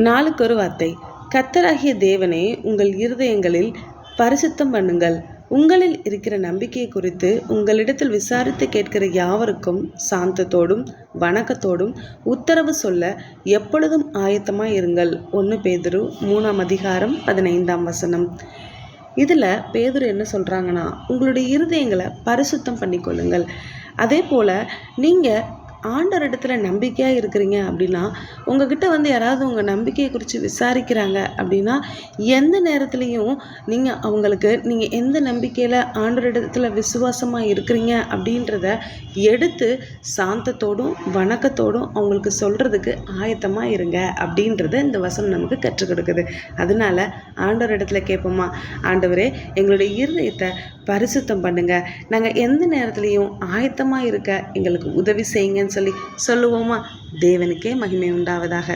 நாளுக்கு ஒரு வார்த்தை. கர்த்தராகிய தேவனே, உங்கள் இருதயங்களில் பரிசுத்தம் பண்ணுங்கள். உங்களில் இருக்கிற நம்பிக்கையை குறித்து உங்களிடத்தில் விசாரித்து கேட்கிற யாவருக்கும் சாந்தத்தோடும் வணக்கத்தோடும் உத்தரவு சொல்ல எப்பொழுதும் ஆயத்தமாய் இருங்கள். 1 பேதுரு 3:15. இதில் பேதுரு என்ன சொல்கிறாங்கன்னா, உங்களுடைய இருதயங்களை பரிசுத்தம் பண்ணிக்கொள்ளுங்கள். அதே போல் நீங்கள் ஆண்டவரிடத்துல நம்பிக்கையாக இருக்கிறீங்க அப்படின்னா, உங்ககிட்ட யாராவது உங்கள் நம்பிக்கையை குறித்து விசாரிக்கிறாங்க அப்படின்னா, எந்த நேரத்துலையும் நீங்கள் எந்த நம்பிக்கையில் ஆண்டவரிடத்துல விசுவாசமாக இருக்கிறீங்க அப்படின்றத எடுத்து சாந்தத்தோடும் வணக்கத்தோடும் அவங்களுக்கு சொல்கிறதுக்கு ஆயத்தமாக இருங்க அப்படின்றத இந்த வசனம் நமக்கு கற்றுக் கொடுக்குது. அதனால ஆண்டவரிடத்துல கேட்போமா, ஆண்டவரே எங்களுடைய இருதயத்தை பரிசுத்தம் பண்ணுங்க, நாங்கள் எந்த நேரத்துலையும் ஆயத்தமாக இருக்க எங்களுக்கு உதவி செய்யுங்கன்னு சொல்லுவோமா? தேவனுக்கே மகிமை உண்டாவதாக.